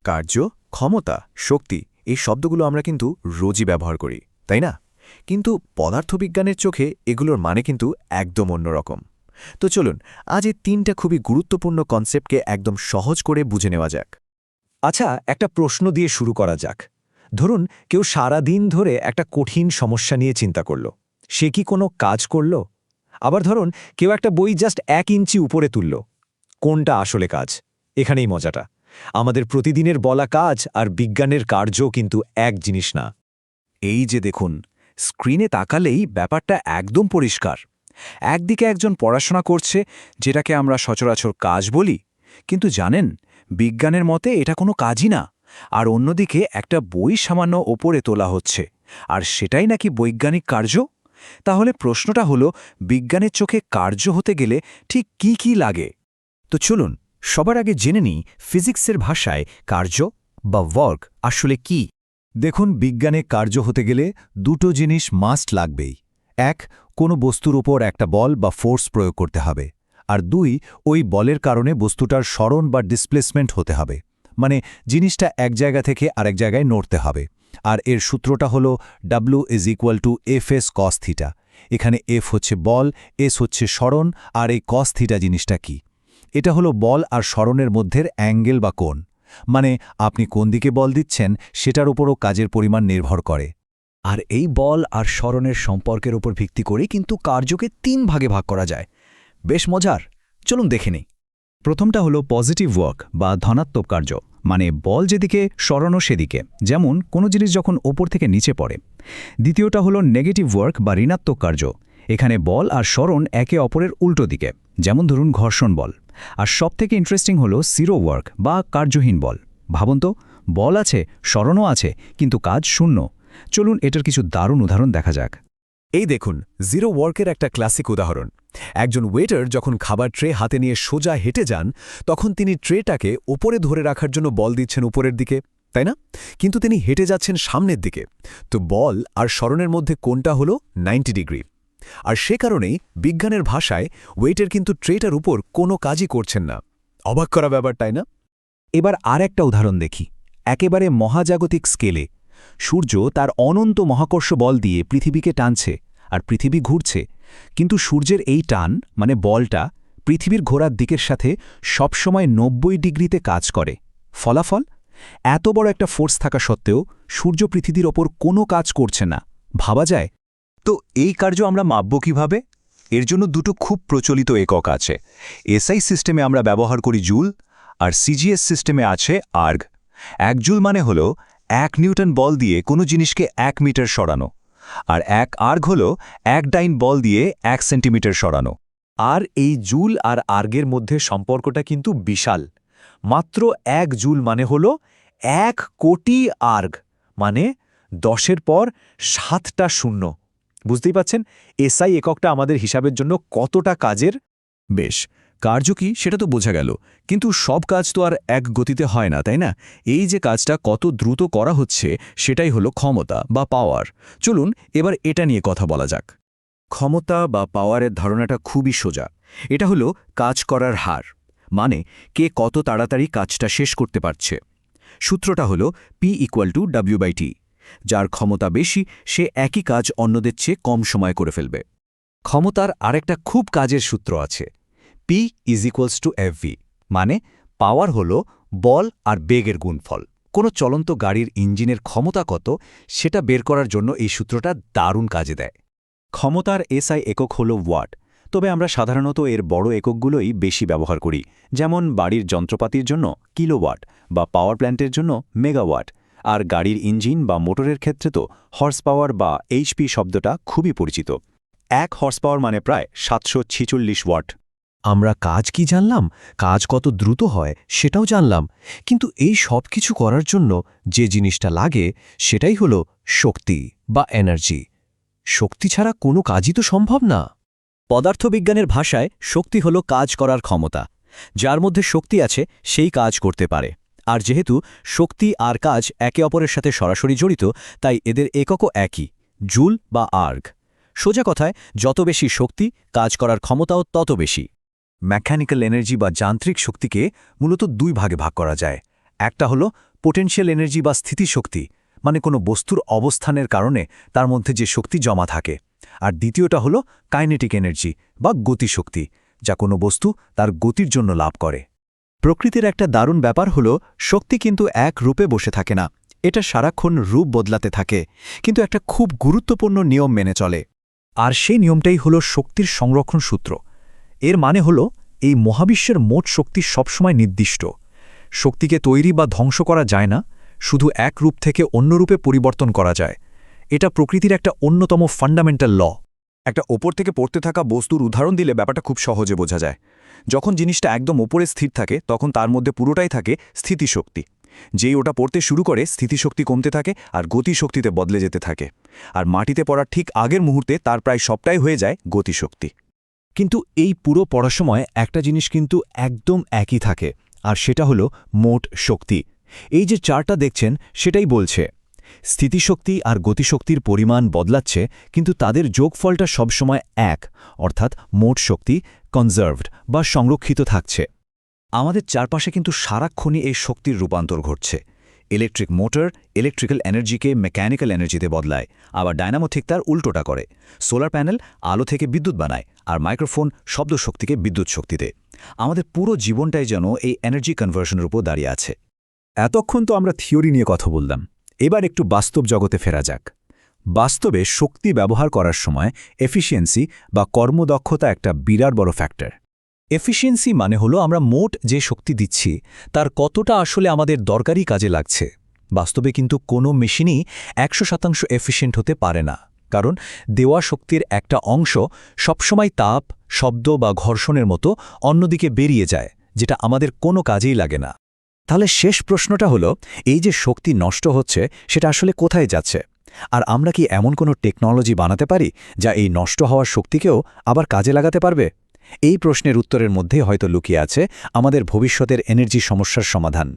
কার্য, ক্ষমতা, শক্তি এই শব্দগুলো আমরা কিন্তু রোজই ব্যবহার করি, তাই না? কিন্তু পদার্থবিজ্ঞানের চোখে এগুলোর মানে কিন্তু একদম অন্যরকম। তো চলুন আজ এই তিনটা খুবই গুরুত্বপূর্ণ কনসেপ্টকে একদম সহজ করে বুঝে নেওয়া যাক। আচ্ছা, একটা প্রশ্ন দিয়ে শুরু করা যাক। ধরুন কেউ সারা দিন ধরে একটা কঠিন সমস্যা নিয়ে চিন্তা করল। সে কি কোনো কাজ করল? আবার ধরুন কেউ একটা বই জাস্ট 1 ইঞ্চি উপরে তুলল। কোনটা আসলে কাজ? এখানেই মজাটা। আমাদের প্রতিদিনের বলা কাজ আর বিজ্ঞানের কার্যও কিন্তু এক জিনিস না। এই যে দেখুন, স্ক্রিনে তাকালেই ব্যাপারটা একদম পরিষ্কার। একদিকে একজন পড়াশোনা করছে, যেটাকে আমরা সচরাচর কাজ বলি, কিন্তু জানেন বিজ্ঞানের মতে এটা কোনো কাজই না। আর অন্যদিকে একটা বই সামান্য ওপরে তোলা হচ্ছে, আর সেটাই নাকি বৈজ্ঞানিক কার্য। তাহলে প্রশ্নটা হলো, বিজ্ঞানের চোখে কার্য হতে গেলে ঠিক কি কি লাগে? তো চলুন সবার আগে জেনে নিই ফিজিক্সের ভাষায় কার্য বা ওয়ার্ক আসলে কি। দেখুন, বিজ্ঞানে কার্য হতে গেলে দুটো জিনিস মাস্ট লাগবেই। এক, কোনো বস্তুর উপর একটা বল বা ফোর্স প্রয়োগ করতে হবে। আর দুই, ওই বলের কারণে বস্তুটার সরণ বা ডিসপ্লেসমেন্ট হতে হবে, মানে জিনিসটা এক জায়গা থেকে আরেক জায়গায় নড়তে হবে। আর এর সূত্রটা হলো W=Fs cos θ। এখানে F হচ্ছে বল, S হচ্ছে সরণ, আর এই cos θ জিনিসটা কি? এটা হলো বল আর সরণের মধ্যের অ্যাঙ্গেল বা কোণ। মানে আপনি কোন দিকে বল দিচ্ছেন সেটার উপরও কাজের পরিমাণ নির্ভর করে। আর এই বল আর সরণের সম্পর্কের উপর ভিত্তি করে কিন্তু কার্যকে 3 ভাগে ভাগ করা যায়। বেশ মজার, চলুন দেখে নেই। প্রথমটা হলো পজিটিভ ওয়ার্ক বা ধনাত্মক কার্য, মানে বল যেদিকে সরানো সেদিকে, যেমন কোনো জিনিস যখন ওপর থেকে নিচে পড়ে। দ্বিতীয়টা হলো নেগেটিভ ওয়ার্ক বা ঋণাত্মক কার্য। এখানে বল আর সরণ একে অপরের উল্টো দিকে, যেমন ধরুন ঘর্ষণ বল। আর সবথেকে ইন্টারেস্টিং হলো জিরো ওয়ার্ক বা কার্যহীন বল। ভাবুন তো, বল আছে, সরণও আছে, কিন্তু কাজ শূন্য। চলুন এটার কিছু দারুণ উদাহরণ দেখা যাক। এই দেখুন জিরো ওয়ার্কের একটা ক্লাসিক উদাহরণ। একজন ওয়েটার যখন খাবার ট্রে হাতে নিয়ে সোজা হেঁটে যান, তখন তিনি ট্রেটাকে ওপরে ধরে রাখার জন্য বল দিচ্ছেন উপরের দিকে, তাই না? কিন্তু তিনি হেঁটে যাচ্ছেন সামনের দিকে। তো বল আর সরণের মধ্যে কোণটা হলো 90 ডিগ্রি। আর সে কারণেই বিজ্ঞানের ভাষায় ওয়েটার কিন্তু ট্রেটার উপর কোনো কাজই করছেন না। অবাক করা ব্যাপার, তাই না? এবার আর একটা উদাহরণ দেখি, একেবারে মহাজাগতিক স্কেলে। সূর্য তার অনন্ত মহাকর্ষ বল দিয়ে পৃথিবীকে টানছে, আর পৃথিবী ঘুরছে। কিন্তু সূর্যের এই টান, মানে বলটা, পৃথিবীর ঘোরার দিকের সাথে সবসময় 90 ডিগ্রিতে কাজ করে। ফলাফল, এত বড় একটা ফোর্স থাকা সত্ত্বেও সূর্য পৃথিবীর ওপর কোনো কাজ করছে না। ভাবা যায়? তো এই কার্য আমরা মাপব কিভাবে? এর জন্য দুটো খুব প্রচলিত একক আছে। এসআই সিস্টেমে আমরা ব্যবহার করি জুল, আর সিজিএস সিস্টেমে আছে আর্গ। 1 জুল মানে হলো 1 নিউটন বল দিয়ে কোনো জিনিসকে 1 মিটার সরানো, আর 1 আর্গ হলো 1 ডাইন বল দিয়ে 1 সেন্টিমিটার সরানো। আর এই জুল আর আর্গের মধ্যে সম্পর্কটা কিন্তু বিশাল। মাত্র 1 জুল মানে হল 1 কোটি আর্গ, মানে 10-এর পর 7টা শূন্য। বুঝতেই পাচ্ছেন এসআই এককটা আমাদের হিসাবের জন্য কতটা কাজের। বেশ, কার্য কি সেটা তো বোঝা গেল, কিন্তু সব কাজ তো আর এক গতিতে হয় না, তাই না? এই যে কাজটা কত দ্রুত করা হচ্ছে, সেটাই হলো ক্ষমতা বা পাওয়ার। চলুন এবার এটা নিয়ে কথা বলা যাক। ক্ষমতা বা পাওয়ারের ধারণাটা খুবই সোজা। এটা হলো কাজ করার হার, মানে কে কত তাড়াতাড়ি কাজটা শেষ করতে পারছে। সূত্রটা হলো P=W/T। যার ক্ষমতা বেশি সে একই কাজ অন্যদের চেয়ে কম সময় করে ফেলবে। ক্ষমতার আরেকটা খুব কাজের সূত্র আছে, P=FV, মানে পাওয়ার হলো বল আর বেগের গুণফল। কোনো চলন্ত গাড়ির ইঞ্জিনের ক্ষমতা কত সেটা বের করার জন্য এই সূত্রটা দারুণ কাজে দেয়। ক্ষমতার এসআই একক হল ওয়াট, তবে আমরা সাধারণত এর বড় এককগুলোই বেশি ব্যবহার করি, যেমন বাড়ির যন্ত্রপাতির জন্য কিলোওয়াট বা পাওয়ার প্ল্যান্টের জন্য মেগাওয়াট। আর গাড়ির ইঞ্জিন বা মোটরের ক্ষেত্রে তো হর্স পাওয়ার বা এইচপি শব্দটা খুবই পরিচিত। 1 হর্স পাওয়ার মানে প্রায় 746 ওয়াট। আমরা কাজ কি জানলাম, কাজ কত দ্রুত হয় সেটাও জানলাম, কিন্তু এই সব কিছু করার জন্য যে জিনিসটা লাগে সেটাই হলো শক্তি বা এনার্জি। শক্তি ছাড়া কোনো কাজই তো সম্ভব না। পদার্থবিজ্ঞানের ভাষায় শক্তি হল কাজ করার ক্ষমতা। যার মধ্যে শক্তি আছে সেই কাজ করতে পারে। আর যেহেতু শক্তি আর কাজ একে অপরের সাথে সরাসরি জড়িত, তাই এদের এককও একই, জুল বা আর্গ। সোজা কথায়, যত বেশি শক্তি, কাজ করার ক্ষমতাও তত বেশি। মেকানিক্যাল এনার্জি বা যান্ত্রিক শক্তিকে মূলত 2 ভাগে ভাগ করা যায়। একটা হলো পোটেনশিয়াল এনার্জি বা স্থিতিশক্তি, মানে কোনো বস্তুর অবস্থানের কারণে তার মধ্যে যে শক্তি জমা থাকে। আর দ্বিতীয়টা হলো কাইনেটিক এনার্জি বা গতিশক্তি, যা কোনো বস্তু তার গতির জন্য লাভ করে। প্রকৃতির একটা দারুণ ব্যাপার হলো শক্তি কিন্তু এক রূপে বসে থাকে না, এটা সারাক্ষণ রূপ বদলাতে থাকে, কিন্তু একটা খুব গুরুত্বপূর্ণ নিয়ম মেনে চলে। আর সেই নিয়মটাই হলো শক্তির সংরক্ষণ সূত্র। এর মানে হলো এই মহাবিশ্বের মোট শক্তি সবসময় নির্দিষ্ট। শক্তিকে তৈরি বা ধ্বংস করা যায় না, শুধু এক রূপ থেকে অন্য রূপে পরিবর্তন করা যায়। এটা প্রকৃতির একটা অন্যতম ফান্ডামেন্টাল ল। একটা ওপর থেকে পড়তে থাকা বস্তুর উদাহরণ দিলে ব্যাপারটা খুব সহজে বোঝা যায়। যখন জিনিসটা একদম ওপরে স্থির থাকে তখন তার মধ্যে পুরোটাই থাকে স্থিতিশক্তি। যেই ওটা পড়তে শুরু করে স্থিতিশক্তি কমতে থাকে আর গতিশক্তিতে বদলে যেতে থাকে। আর মাটিতে পড়ার ঠিক আগের মুহূর্তে তার প্রায় সবটাই হয়ে যায় গতিশক্তি। কিন্তু এই পুরো পড়ার সময় একটা জিনিস কিন্তু একদম একই থাকে, আর সেটা হলো মোট শক্তি। এই যে চারটা দেখছেন সেটাই বলছে স্থিতিশক্তি আর গতিশক্তির পরিমাণ বদলাচ্ছে, কিন্তু তাদের যোগফলটা সবসময় এক, অর্থাৎ মোট শক্তি কনজার্ভড বা সংরক্ষিত থাকছে। আমাদের চারপাশে কিন্তু সারাক্ষণই এই শক্তির রূপান্তর ঘটছে। ইলেকট্রিক মোটর ইলেকট্রিক্যাল এনার্জিকে মেকানিক্যাল এনার্জিতে বদলায়, আবার ডায়নামো ঠিক তার উল্টোটা করে। সোলার প্যানেল আলো থেকে বিদ্যুৎ বানায়, আর মাইক্রোফোন শব্দ শক্তিকে বিদ্যুৎ শক্তিতে। আমাদের পুরো জীবনটাই যেন এই এনার্জি কনভার্সনের উপর দাঁড়িয়ে আছে। এতক্ষণ তো আমরা থিওরি নিয়ে কথা বললাম, এবার একটু বাস্তব জগতে ফেরা যাক। বাস্তবে শক্তি ব্যবহার করার সময় এফিসিয়েন্সি বা কর্মদক্ষতা একটা বিরাট বড় ফ্যাক্টর। এফিসিয়েন্সি মানে হলো আমরা মোট যে শক্তি দিচ্ছি তার কতটা আসলে আমাদের দরকারি কাজে লাগছে। বাস্তবে কিন্তু কোনো মেশিনই 100% এফিশিয়েন্ট হতে পারে না, কারণ দেওয়া শক্তির একটা অংশ সবসময় তাপ, শব্দ বা ঘর্ষণের মতো অন্যদিকে বেরিয়ে যায়, যেটা আমাদের কোনো কাজেই লাগে না। তাহলে শেষ প্রশ্নটা হলো, এই যে শক্তি নষ্ট হচ্ছে সেটা আসলে কোথায় যাচ্ছে? আর আমরা কি এমন কোনো টেকনোলজি বানাতে পারি যা এই নষ্ট হওয়ার শক্তিকেও আবার কাজে লাগাতে পারবে? এই প্রশ্নের উত্তরের মধ্যে হয়তো লুকিয়ে আছে আমাদের ভবিষ্যতের এনার্জি সমস্যার সমাধান।